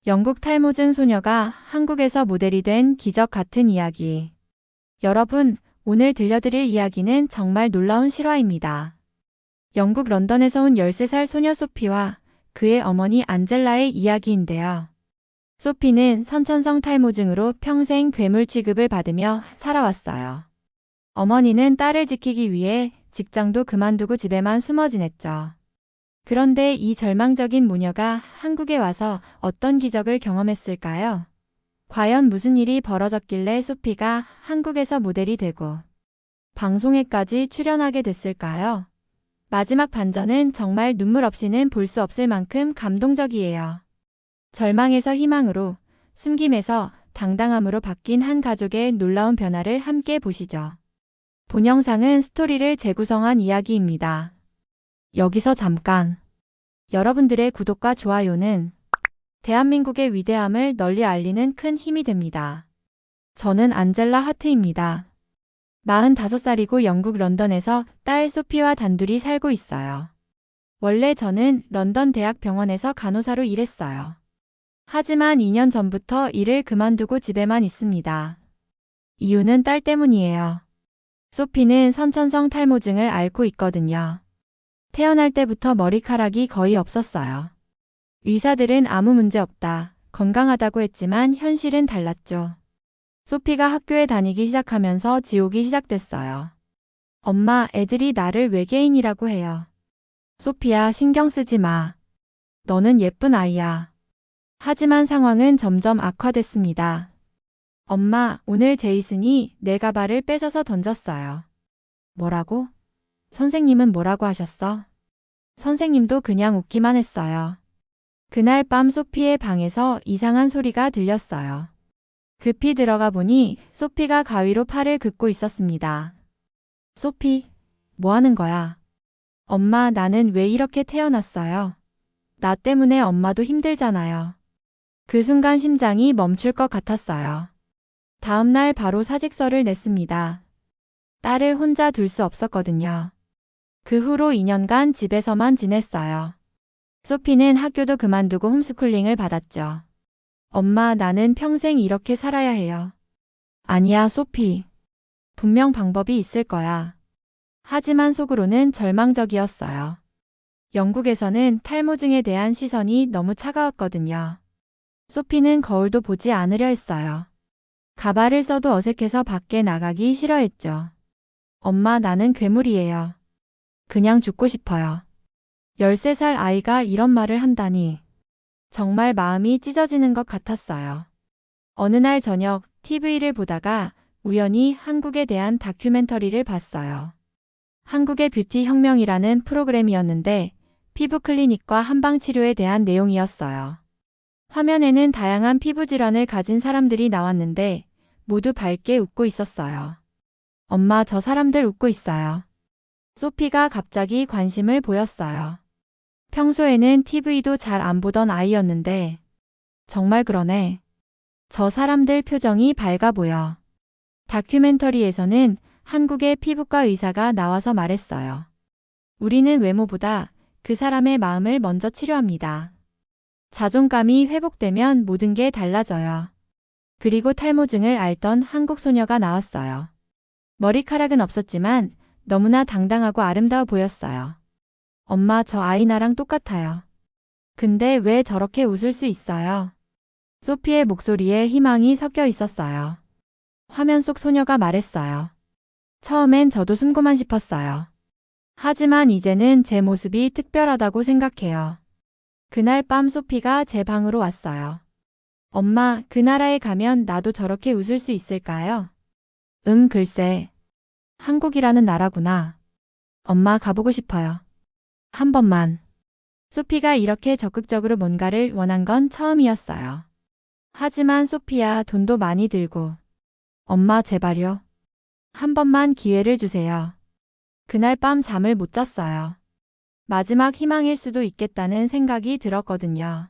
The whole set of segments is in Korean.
영국 탈모증 소녀가 한국에서 모델이 된 기적 같은 이야기. 여러분, 오늘 들려드릴 이야기는 정말 놀라운 실화입니다. 영국 런던에서 온 13살 소녀 소피와 그의 어머니 안젤라의 이야기인데요. 소피는 선천성 탈모증으로 평생 괴물 취급을 받으며 살아왔어요. 어머니는 딸을 지키기 위해 직장도 그만두고 집에만 숨어 지냈죠. 그런데 이 절망적인 모녀가 한국에 와서 어떤 기적을 경험했을까요? 과연 무슨 일이 벌어졌길래 소피가 한국에서 모델이 되고 방송에까지 출연하게 됐을까요? 마지막 반전은 정말 눈물 없이는 볼 수 없을 만큼 감동적이에요. 절망에서 희망으로, 숨김에서 당당함으로 바뀐 한 가족의 놀라운 변화를 함께 보시죠. 본 영상은 스토리를 재구성한 이야기입니다. 여기서 잠깐. 여러분들의 구독과 좋아요는 대한민국의 위대함을 널리 알리는 큰 힘이 됩니다. 저는 안젤라 하트입니다. 45살이고 영국 런던에서 딸 소피와 단둘이 살고 있어요. 원래 저는 런던 대학병원에서 간호사로 일했어요. 하지만 2년 전부터 일을 그만두고 집에만 있습니다. 이유는 딸 때문이에요. 소피는 선천성 탈모증을 앓고 있거든요. 태어날 때부터 머리카락이 거의 없었어요. 의사들은 아무 문제 없다, 건강하다고 했지만 현실은 달랐죠. 소피가 학교에 다니기 시작하면서 지옥이 시작됐어요. 엄마, 애들이 나를 외계인이라고 해요. 소피야, 신경 쓰지 마. 너는 예쁜 아이야. 하지만 상황은 점점 악화됐습니다. 엄마, 오늘 제이슨이 내 가발을 뺏어서 던졌어요. 뭐라고? 선생님은 뭐라고 하셨어? 선생님도 그냥 웃기만 했어요. 그날 밤 소피의 방에서 이상한 소리가 들렸어요. 급히 들어가 보니 소피가 가위로 팔을 긋고 있었습니다. 소피, 뭐 하는 거야? 엄마, 나는 왜 이렇게 태어났어요? 나 때문에 엄마도 힘들잖아요. 그 순간 심장이 멈출 것 같았어요. 다음 날 바로 사직서를 냈습니다. 딸을 혼자 둘 수 없었거든요. 그 후로 2년간 집에서만 지냈어요. 소피는 학교도 그만두고 홈스쿨링을 받았죠. 엄마, 나는 평생 이렇게 살아야 해요. 아니야, 소피. 분명 방법이 있을 거야. 하지만 속으로는 절망적이었어요. 영국에서는 탈모증에 대한 시선이 너무 차가웠거든요. 소피는 거울도 보지 않으려 했어요. 가발을 써도 어색해서 밖에 나가기 싫어했죠. 엄마, 나는 괴물이에요. 그냥 죽고 싶어요. 13살 아이가 이런 말을 한다니. 정말 마음이 찢어지는 것 같았어요. 어느 날 저녁 TV를 보다가 우연히 한국에 대한 다큐멘터리를 봤어요. 한국의 뷰티 혁명이라는 프로그램이었는데 피부 클리닉과 한방 치료에 대한 내용이었어요. 화면에는 다양한 피부 질환을 가진 사람들이 나왔는데 모두 밝게 웃고 있었어요. 엄마, 저 사람들 웃고 있어요. 소피가 갑자기 관심을 보였어요. 평소에는 TV도 잘 안 보던 아이였는데 정말 그러네. 저 사람들 표정이 밝아 보여. 다큐멘터리에서는 한국의 피부과 의사가 나와서 말했어요. 우리는 외모보다 그 사람의 마음을 먼저 치료합니다. 자존감이 회복되면 모든 게 달라져요. 그리고 탈모증을 앓던 한국 소녀가 나왔어요. 머리카락은 없었지만 너무나 당당하고 아름다워 보였어요. 엄마, 저 아이 나랑 똑같아요. 근데 왜 저렇게 웃을 수 있어요? 소피의 목소리에 희망이 섞여 있었어요. 화면 속 소녀가 말했어요. 처음엔 저도 숨고만 싶었어요. 하지만 이제는 제 모습이 특별하다고 생각해요. 그날 밤 소피가 제 방으로 왔어요. 엄마, 그 나라에 가면 나도 저렇게 웃을 수 있을까요? 글쎄. 한국이라는 나라구나. 엄마, 가보고 싶어요. 한 번만. 소피가 이렇게 적극적으로 뭔가를 원한 건 처음이었어요. 하지만 소피야, 돈도 많이 들고. 엄마, 제발요. 한 번만 기회를 주세요. 그날 밤 잠을 못 잤어요. 마지막 희망일 수도 있겠다는 생각이 들었거든요.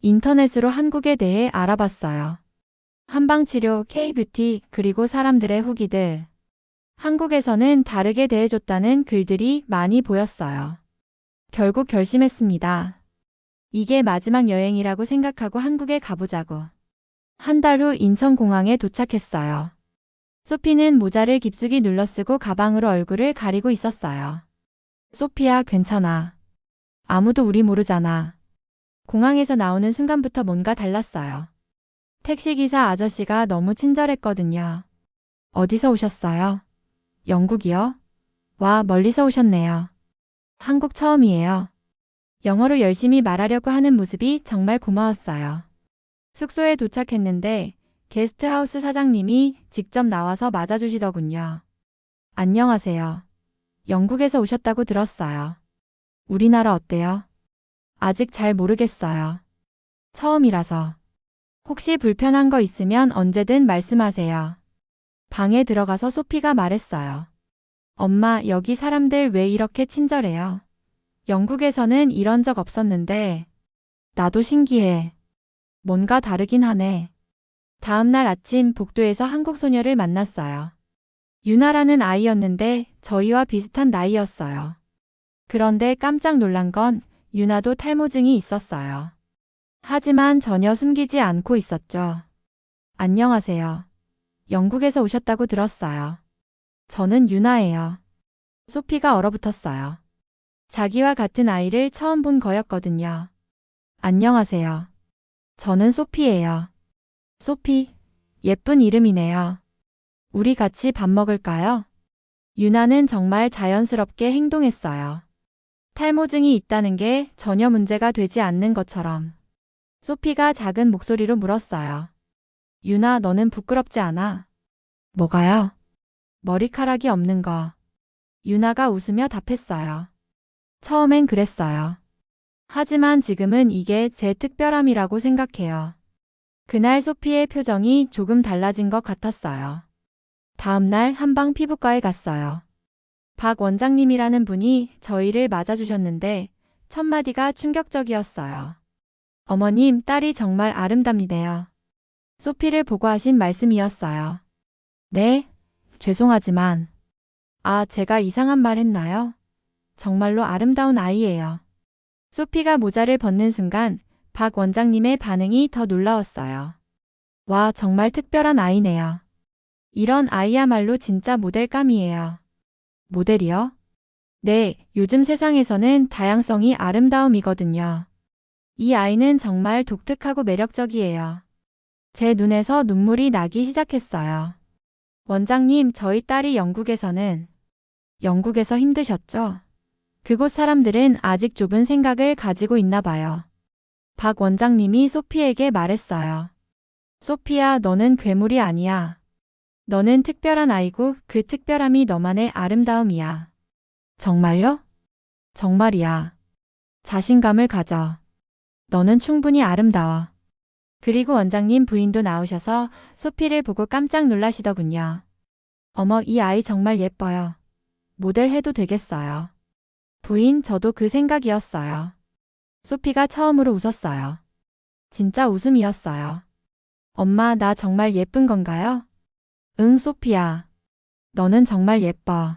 인터넷으로 한국에 대해 알아봤어요. 한방치료, K-뷰티, 그리고 사람들의 후기들. 한국에서는 다르게 대해줬다는 글들이 많이 보였어요. 결국 결심했습니다. 이게 마지막 여행이라고 생각하고 한국에 가보자고. 한 달 후 인천공항에 도착했어요. 소피는 모자를 깊숙이 눌러쓰고 가방으로 얼굴을 가리고 있었어요. 소피야, 괜찮아. 아무도 우리 모르잖아. 공항에서 나오는 순간부터 뭔가 달랐어요. 택시기사 아저씨가 너무 친절했거든요. 어디서 오셨어요? 영국이요? 와, 멀리서 오셨네요. 한국 처음이에요. 영어로 열심히 말하려고 하는 모습이 정말 고마웠어요. 숙소에 도착했는데 게스트하우스 사장님이 직접 나와서 맞아주시더군요. 안녕하세요. 영국에서 오셨다고 들었어요. 우리나라 어때요? 아직 잘 모르겠어요. 처음이라서. 혹시 불편한 거 있으면 언제든 말씀하세요. 방에 들어가서 소피가 말했어요. 엄마, 여기 사람들 왜 이렇게 친절해요? 영국에서는 이런 적 없었는데. 나도 신기해. 뭔가 다르긴 하네. 다음 날 아침 복도에서 한국 소녀를 만났어요. 유나라는 아이였는데 저희와 비슷한 나이였어요. 그런데 깜짝 놀란 건 유나도 탈모증이 있었어요. 하지만 전혀 숨기지 않고 있었죠. 안녕하세요. 영국에서 오셨다고 들었어요. 저는 유나예요. 소피가 얼어붙었어요. 자기와 같은 아이를 처음 본 거였거든요. 안녕하세요. 저는 소피예요. 소피, 예쁜 이름이네요. 우리 같이 밥 먹을까요? 유나는 정말 자연스럽게 행동했어요. 탈모증이 있다는 게 전혀 문제가 되지 않는 것처럼. 소피가 작은 목소리로 물었어요. 유나, 너는 부끄럽지 않아? 뭐가요? 머리카락이 없는 거. 유나가 웃으며 답했어요. 처음엔 그랬어요. 하지만 지금은 이게 제 특별함이라고 생각해요. 그날 소피의 표정이 조금 달라진 것 같았어요. 다음 날 한방 피부과에 갔어요. 박 원장님이라는 분이 저희를 맞아주셨는데 첫 마디가 충격적이었어요. 어머님, 딸이 정말 아름답니다요. 소피를 보고 하신 말씀이었어요. 네? 죄송하지만. 아, 제가 이상한 말 했나요? 정말로 아름다운 아이예요. 소피가 모자를 벗는 순간 박 원장님의 반응이 더 놀라웠어요. 와, 정말 특별한 아이네요. 이런 아이야말로 진짜 모델감이에요. 모델이요? 네, 요즘 세상에서는 다양성이 아름다움이거든요. 이 아이는 정말 독특하고 매력적이에요. 제 눈에서 눈물이 나기 시작했어요. 원장님, 저희 딸이 영국에서 힘드셨죠? 그곳 사람들은 아직 좁은 생각을 가지고 있나 봐요. 박 원장님이 소피에게 말했어요. 소피야, 너는 괴물이 아니야. 너는 특별한 아이고 그 특별함이 너만의 아름다움이야. 정말요? 정말이야. 자신감을 가져. 너는 충분히 아름다워. 그리고 원장님 부인도 나오셔서 소피를 보고 깜짝 놀라시더군요. 어머, 이 아이 정말 예뻐요. 모델 해도 되겠어요. 부인, 저도 그 생각이었어요. 소피가 처음으로 웃었어요. 진짜 웃음이었어요. 엄마, 나 정말 예쁜 건가요? 응, 소피야. 너는 정말 예뻐.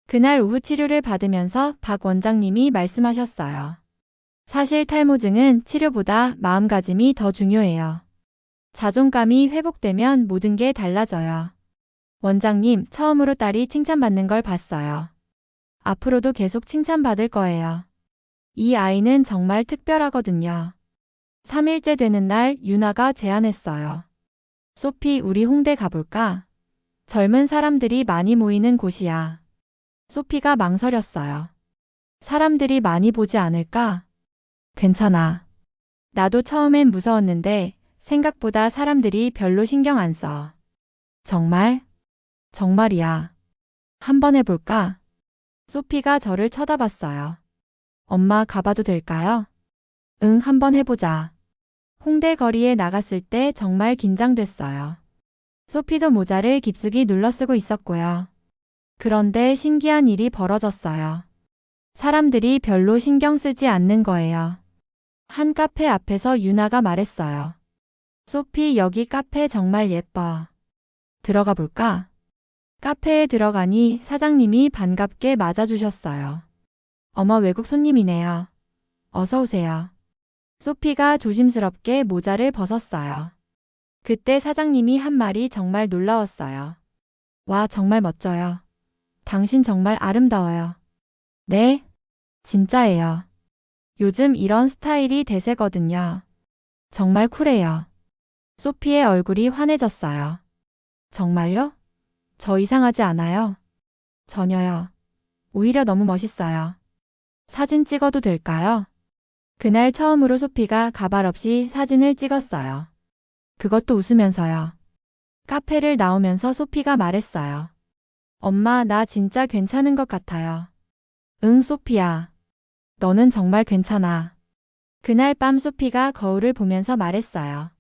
그날 오후 치료를 받으면서 박 원장님이 말씀하셨어요. 사실 탈모증은 치료보다 마음가짐이 더 중요해요. 자존감이 회복되면 모든 게 달라져요. 원장님, 처음으로 딸이 칭찬받는 걸 봤어요. 앞으로도 계속 칭찬받을 거예요. 이 아이는 정말 특별하거든요. 3일째 되는 날 유나가 제안했어요. 소피, 우리 홍대 가볼까? 젊은 사람들이 많이 모이는 곳이야. 소피가 망설였어요. 사람들이 많이 보지 않을까? 괜찮아. 나도 처음엔 무서웠는데 생각보다 사람들이 별로 신경 안 써. 정말? 정말이야. 한번 해볼까? 소피가 저를 쳐다봤어요. 엄마, 가봐도 될까요? 응, 한번 해보자. 홍대 거리에 나갔을 때 정말 긴장됐어요. 소피도 모자를 깊숙이 눌러쓰고 있었고요. 그런데 신기한 일이 벌어졌어요. 사람들이 별로 신경 쓰지 않는 거예요. 한 카페 앞에서 유나가 말했어요. 소피, 여기 카페 정말 예뻐. 들어가 볼까? 카페에 들어가니 사장님이 반갑게 맞아주셨어요. 어머, 외국 손님이네요. 어서 오세요. 소피가 조심스럽게 모자를 벗었어요. 그때 사장님이 한 말이 정말 놀라웠어요. 와, 정말 멋져요. 당신 정말 아름다워요. 네, 진짜예요. 요즘 이런 스타일이 대세거든요. 정말 쿨해요. 소피의 얼굴이 환해졌어요. 정말요? 저 이상하지 않아요? 전혀요. 오히려 너무 멋있어요. 사진 찍어도 될까요? 그날 처음으로 소피가 가발 없이 사진을 찍었어요. 그것도 웃으면서요. 카페를 나오면서 소피가 말했어요. 엄마, 나 진짜 괜찮은 것 같아요. 응, 소피야. 너는 정말 괜찮아. 그날 밤 소피가 거울을 보면서 말했어요.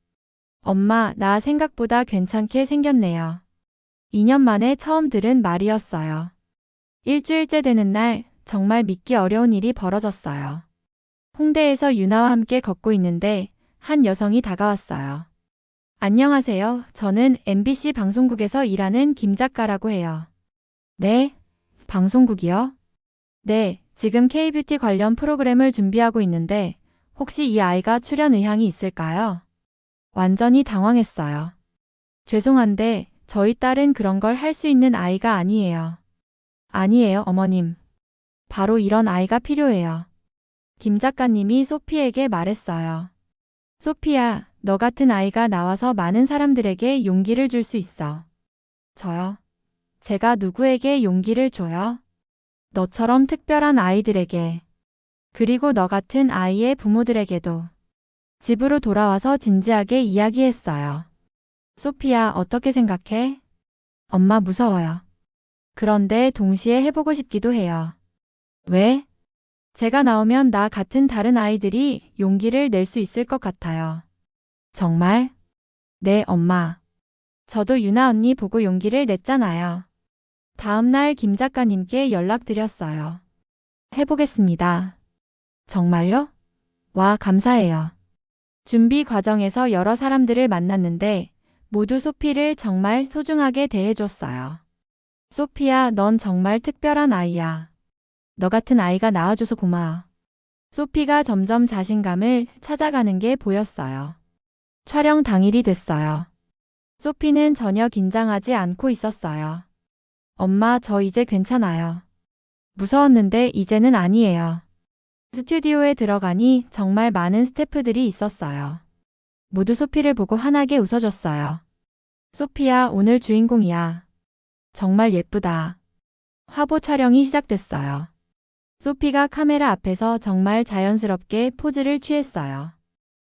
엄마, 나 생각보다 괜찮게 생겼네요. 2년 만에 처음 들은 말이었어요. 일주일째 되는 날, 정말 믿기 어려운 일이 벌어졌어요. 홍대에서 유나와 함께 걷고 있는데 한 여성이 다가왔어요. 안녕하세요. 저는 MBC 방송국에서 일하는 김 작가라고 해요. 네? 방송국이요? 네, 지금 K뷰티 관련 프로그램을 준비하고 있는데 혹시 이 아이가 출연 의향이 있을까요? 완전히 당황했어요. 죄송한데 저희 딸은 그런 걸 할 수 있는 아이가 아니에요. 아니에요, 어머님. 바로 이런 아이가 필요해요. 김 작가님이 소피에게 말했어요. 소피야, 너 같은 아이가 나와서 많은 사람들에게 용기를 줄 수 있어. 저요? 제가 누구에게 용기를 줘요? 너처럼 특별한 아이들에게. 그리고 너 같은 아이의 부모들에게도. 집으로 돌아와서 진지하게 이야기했어요. 소피야, 어떻게 생각해? 엄마 무서워요. 그런데 동시에 해보고 싶기도 해요. 왜? 제가 나오면 나 같은 다른 아이들이 용기를 낼 수 있을 것 같아요. 정말? 네, 엄마. 저도 유나 언니 보고 용기를 냈잖아요. 다음 날 김 작가님께 연락드렸어요. 해보겠습니다. 정말요? 와, 감사해요. 준비 과정에서 여러 사람들을 만났는데 모두 소피를 정말 소중하게 대해줬어요. 소피야, 넌 정말 특별한 아이야. 너 같은 아이가 나와줘서 고마워. 소피가 점점 자신감을 찾아가는 게 보였어요. 촬영 당일이 됐어요. 소피는 전혀 긴장하지 않고 있었어요. 엄마, 저 이제 괜찮아요. 무서웠는데 이제는 아니에요. 스튜디오에 들어가니 정말 많은 스태프들이 있었어요. 모두 소피를 보고 환하게 웃어줬어요. 소피야, 오늘 주인공이야. 정말 예쁘다. 화보 촬영이 시작됐어요. 소피가 카메라 앞에서 정말 자연스럽게 포즈를 취했어요.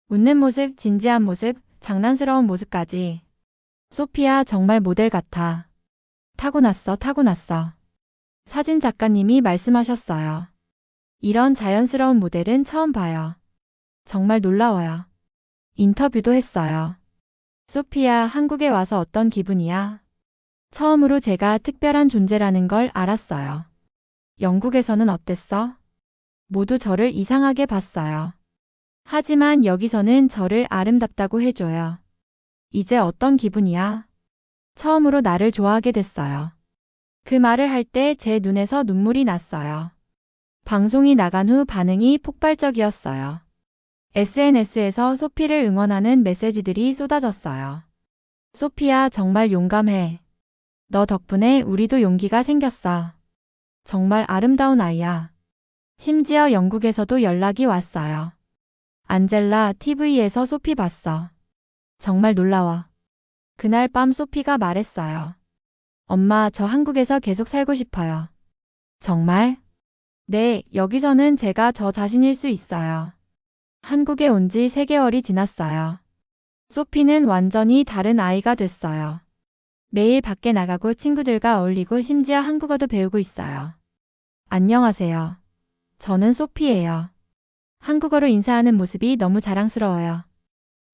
웃는 모습, 진지한 모습, 장난스러운 모습까지. 소피야, 정말 모델 같아. 타고났어, 타고났어. 사진 작가님이 말씀하셨어요. 이런 자연스러운 모델은 처음 봐요. 정말 놀라워요. 인터뷰도 했어요. 소피야, 한국에 와서 어떤 기분이야? 처음으로 제가 특별한 존재라는 걸 알았어요. 영국에서는 어땠어? 모두 저를 이상하게 봤어요. 하지만 여기서는 저를 아름답다고 해줘요. 이제 어떤 기분이야? 처음으로 나를 좋아하게 됐어요. 그 말을 할 때 제 눈에서 눈물이 났어요. 방송이 나간 후 반응이 폭발적이었어요. SNS에서 소피를 응원하는 메시지들이 쏟아졌어요. 소피야, 정말 용감해. 너 덕분에 우리도 용기가 생겼어. 정말 아름다운 아이야. 심지어 영국에서도 연락이 왔어요. 안젤라, TV에서 소피 봤어. 정말 놀라워. 그날 밤 소피가 말했어요. 엄마, 저 한국에서 계속 살고 싶어요. 정말? 네, 여기서는 제가 저 자신일 수 있어요. 한국에 온 지 3개월이 지났어요. 소피는 완전히 다른 아이가 됐어요. 매일 밖에 나가고 친구들과 어울리고 심지어 한국어도 배우고 있어요. 안녕하세요. 저는 소피예요. 한국어로 인사하는 모습이 너무 자랑스러워요.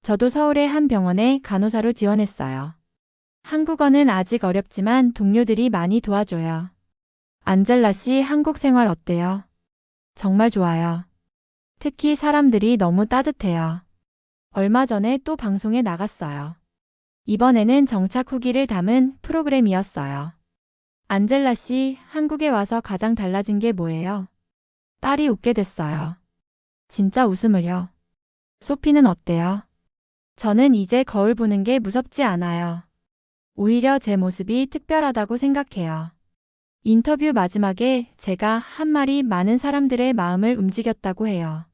저도 서울의 한 병원에 간호사로 지원했어요. 한국어는 아직 어렵지만 동료들이 많이 도와줘요. 안젤라 씨, 한국 생활 어때요? 정말 좋아요. 특히 사람들이 너무 따뜻해요. 얼마 전에 또 방송에 나갔어요. 이번에는 정착 후기를 담은 프로그램이었어요. 안젤라 씨, 한국에 와서 가장 달라진 게 뭐예요? 딸이 웃게 됐어요. 진짜 웃음을요. 소피는 어때요? 저는 이제 거울 보는 게 무섭지 않아요. 오히려 제 모습이 특별하다고 생각해요. 인터뷰 마지막에 제가 한 말이 많은 사람들의 마음을 움직였다고 해요.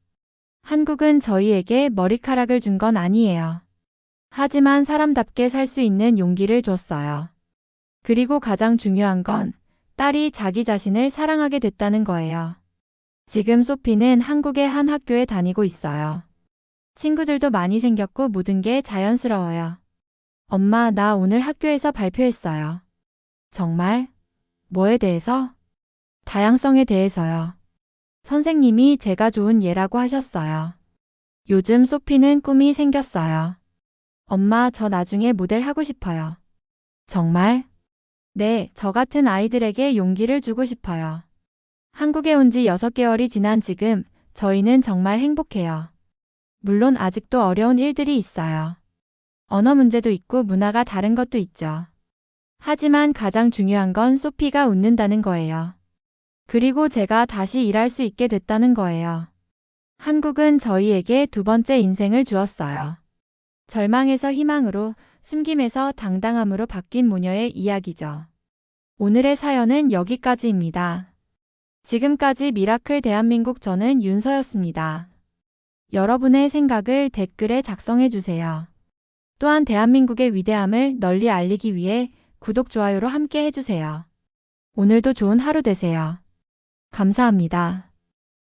한국은 저희에게 머리카락을 준 건 아니에요. 하지만 사람답게 살 수 있는 용기를 줬어요. 그리고 가장 중요한 건 딸이 자기 자신을 사랑하게 됐다는 거예요. 지금 소피는 한국의 한 학교에 다니고 있어요. 친구들도 많이 생겼고 모든 게 자연스러워요. 엄마, 나 오늘 학교에서 발표했어요. 정말? 뭐에 대해서? 다양성에 대해서요. 선생님이 제가 좋은 예라고 하셨어요. 요즘 소피는 꿈이 생겼어요. 엄마, 저 나중에 모델 하고 싶어요. 정말? 네, 저 같은 아이들에게 용기를 주고 싶어요. 한국에 온 지 6개월이 지난 지금 저희는 정말 행복해요. 물론 아직도 어려운 일들이 있어요. 언어 문제도 있고 문화가 다른 것도 있죠. 하지만 가장 중요한 건 소피가 웃는다는 거예요. 그리고 제가 다시 일할 수 있게 됐다는 거예요. 한국은 저희에게 두 번째 인생을 주었어요. 절망에서 희망으로, 숨김에서 당당함으로 바뀐 모녀의 이야기죠. 오늘의 사연은 여기까지입니다. 지금까지 미라클 대한민국, 저는 윤서였습니다. 여러분의 생각을 댓글에 작성해 주세요. 또한 대한민국의 위대함을 널리 알리기 위해 구독, 좋아요로 함께 해주세요. 오늘도 좋은 하루 되세요. 감사합니다.